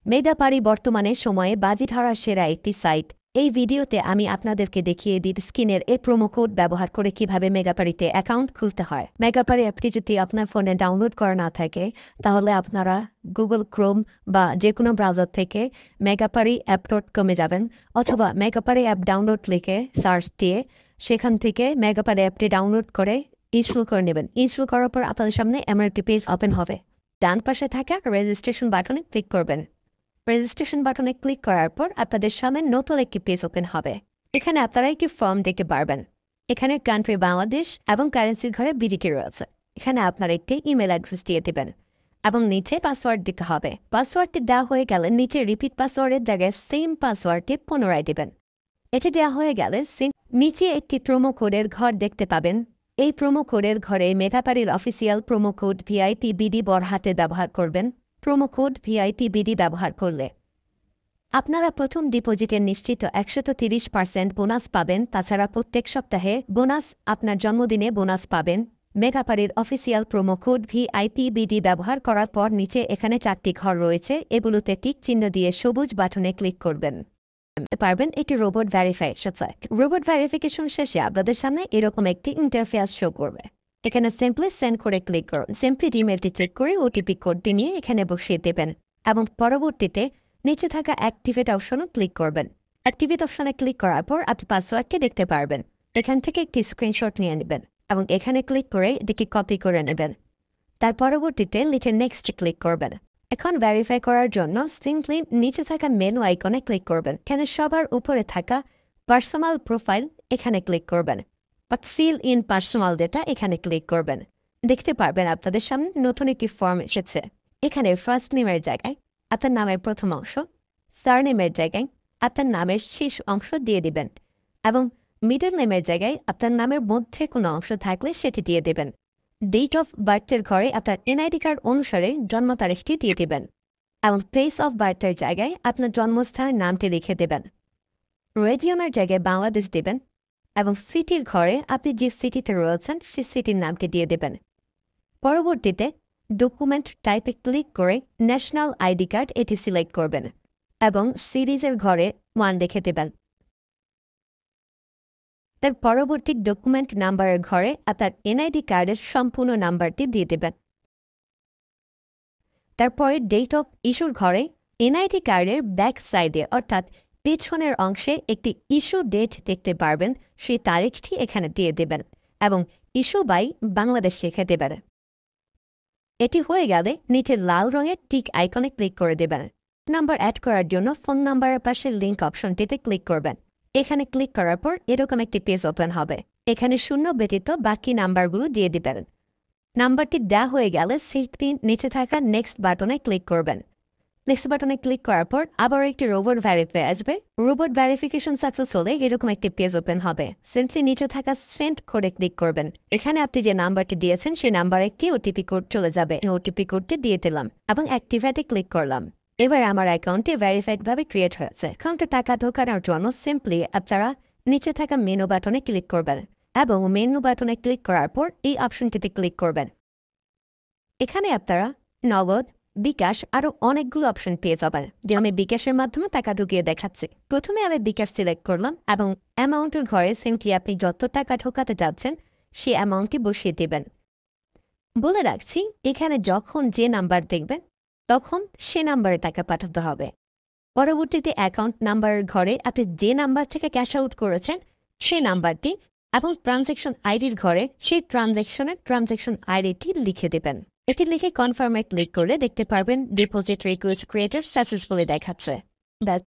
মেগাপারি বর্তমানে সময়ে বাজি ধরার সেরা একটি সাইট। এই ভিডিওতে আমি আপনাদেরকে দেখিয়ে দিই স্ক্রিনের এই প্রোমো কোড ব্যবহার করে কিভাবে মেগাপারিতে অ্যাকাউন্ট খুলতে হয়। মেগাপারি অ্যাপটি যদি আপনার ফোনে ডাউনলোড করা না থাকে তাহলে আপনারা গুগল ক্রোম বা যে কোনো ব্রাউজার থেকে মেগাপারি অ্যাপ.com-এ যাবেন, অথবা মেগাপারি অ্যাপ ডাউনলোড লিখে সার্চ দিয়ে সেখান থেকে মেগাপারি অ্যাপটি ডাউনলোড করে ইনস্টল করে নেবেন। ইনস্টল করার পর আপনাদের সামনে এমন একটি পেজ ওপেন হবে। ডান পাশে থাকা রেজিস্ট্রেশন বাটনে ক্লিক করবেন। রেজিস্ট্রেশন বাটনে ক্লিক করার পর আপনাদের সামনে নতুন একটি পেজ ওপেন হবে। এখানে আপনারা একটি ফর্ম দেখতে পারবেন। এখানে কান্ট্রি বাংলাদেশ এবং কারেন্সির ঘরে বিজিটি রয়েছে। এখানে আপনারা একটি ইমেল অ্যাড্রেস দিয়ে দেবেন এবং নিচে পাসওয়ার্ড দিতে হবে। পাসওয়ার্ডটি দেওয়া হয়ে গেলে নিচে রিপিট পাসওয়ার্ডের জায়গায় সেম পাসওয়ার্ডটি পুনরায় দেবেন। এটি দেওয়া হয়ে গেলে নিচে একটি প্রোমো কোডের ঘর দেখতে পাবেন। এই প্রোমো কোডের ঘরে মেগাপারির অফিসিয়াল প্রোমো কোড VITBD বড় হাতে ব্যবহার করবেন। প্রোমো কোড VITBD ব্যবহার করলে আপনারা প্রথম ডিপোজিটের নিশ্চিত 130% বোনাস পাবেন। তাছাড়া প্রত্যেক সপ্তাহে বোনাস, আপনার জন্মদিনে বোনাস পাবেন। মেগাপারির অফিসিয়াল প্রোমো কোড VITBD ব্যবহার করার পর নিচে এখানে 4টি ঘর রয়েছে, এগুলোতে টিক চিহ্ন দিয়ে সবুজ বাটনে ক্লিক করবেন। পারবেন এটি robot verification site. Robot verification শেষে আপনাদের সামনে এরকম একটি ইন্টারফেস শো করবে। এখানে সিম্পলি সেন্ড করে ক্লিক করুন। সিম্পলি ইমেলটি চেক করে ওটিপি কোডটি নিয়ে এখানে বসিয়ে দেবেন এবং পরবর্তীতে নিচে থাকা অ্যাক্টিভেট অপশনও ক্লিক করবেন। অ্যাক্টিভেট অপশনে ক্লিক করার পর আপনি পাসওয়ার্ডটি দেখতে পারবেন। এখান থেকে একটি স্ক্রিনশট নিয়ে নেবেন এবং এখানে ক্লিক করে এটিকে কপি করে নেবেন। তার পরবর্তীতে নিচে নেক্সট ক্লিক করবেন। এখন ভেরিফাই করার জন্য সিম্পলি নিচে থাকা মেনু আইকনে ক্লিক করবেন। এখানে সবার উপরে থাকা পার্সোনাল প্রোফাইল এখানে ক্লিক করবেন বা ফিল ইন পার্সোনাল ডেটা এখানে ক্লিক করবেন। দেখতে পারবেন আপনাদের সামনে নতুন একটি ফর্ম এসেছে। এখানে ফার্স্ট নেমের জায়গায় আপনার নামের প্রথম অংশ, সারনেমের জায়গায় আপনার নামের শেষ অংশ দিয়ে দিবেন এবং মিডল নেমের জায়গায় আপনার নামের মধ্যে কোনো অংশ থাকলে সেটি দিয়ে দেবেন। ডেট অফ বার্থের ঘরে আপনার NID কার্ড অনুসারে জন্ম তারিখটি দিয়ে দেবেন এবং প্লেস অফ বার্থের জায়গায় আপনার জন্মস্থানের নামটি লিখে দেবেন। রেজিয়নের জায়গায় বাংলাদেশ দেবেন এবং সিটির ঘরে আপনি যে সিটিতে রয়েছেন সেই সিটির নামটি দিয়ে দেবেন। পরবর্তীতে ডকুমেন্ট টাইপে ক্লিক করে ন্যাশনাল ID কার্ড এটি সিলেক্ট করবেন এবং সিরিজের ঘরে 1 লিখে দেবেন। তার পরবর্তী ডকুমেন্ট নাম্বারের ঘরে আপনার NID কার্ডের সম্পূর্ণ নাম্বারটি দিয়ে দেবেন। তারপরে ডেট অফ ইস্যুর ঘরে NID কার্ডের ব্যাক সাইডে অর্থাৎ পেছনের অংশে একটি ইস্যু ডেট দেখতে পারবেন, সেই তারিখটি এখানে দিয়ে দেবেন এবং ইস্যু বাই বাংলাদেশ লিখে দেবেন। এটি হয়ে গেলে নিচে লাল রঙের টিক আইকনে ক্লিক করে দেবেন। নাম্বার অ্যাড করার জন্য ফোন নাম্বারের পাশে লিঙ্ক অপশনটিতে ক্লিক করবেন। এখানে ক্লিক করার পর এরকম একটি পেজ ওপেন হবে। এখানে শূন্য ব্যতীত বাকি নাম্বারগুলো দিয়ে দিবেন। নাম্বারটি দেওয়া হয়ে গেলে সেটি নিচে থাকা নেক্সট বাটনে ক্লিক করবেন। নেক্সট বাটনে ক্লিক করার পর আবার একটি রোবট ভেরিফাই আসবে। রোবট ভেরিফিকেশন সাকসেস হলে এরকম একটি পেজ ওপেন হবে। সিম্পলি নিচে থাকা সেন্ড কোডে ক্লিক করবেন। এখানে আপনি যে নাম্বারটি দিয়েছেন সেই নাম্বারে একটি ওটিপি কোড চলে যাবে। ওটিপি কোডটি দিয়ে দিলাম এবং অ্যাক্টিভেটে ক্লিক করলাম। এবার আমার অ্যাকাউন্টটি ভেরিফাইড ভাবে ক্রিয়েট হয়েছে। অ্যাকাউন্টে টাকা ঢোকানোর জন্য সিম্পলি আপনারা নিচে থাকা মেনু বাটনে ক্লিক করবেন এবং মেনু বাটনে ক্লিক করার পর এই অপশনটিতে ক্লিক করবেন। এখানে আপনারা নগদ, বিকাশ আরও অনেকগুলো অপশন পেয়ে যাবেন। যে আমি বিকাশের মাধ্যমে টাকা ঢুকিয়ে দেখাচ্ছি। প্রথমে আমি বিকাশ সিলেক্ট করলাম এবং অ্যামাউন্টের ঘরে সিম্পলি আপনি যত টাকা ঢোকাতে যাচ্ছেন সেই অ্যামাউন্টটি বসিয়ে দেবেন। বলে রাখছি, এখানে যখন যে নাম্বার দেখবেন তখন সে নাম্বারে টাকা পাঠাতে হবে। পরবর্তীতে অ্যাকাউন্ট নাম্বারের ঘরে আপনি যে নাম্বার থেকে ক্যাশ আউট করেছেন সেই নাম্বারটি এবং ট্রানজ্যাকশন আইডির ঘরে সেই ট্রানজ্যাকশন আইডিটি লিখে দেবেন। এটি লিখে কনফার্মে ক্লিক করলে দেখতে পারবেন ডিপোজিট রিকোয়েস্ট ক্রিয়েটেড সাকসেসফুলি দেখাচ্ছে। ব্যাস,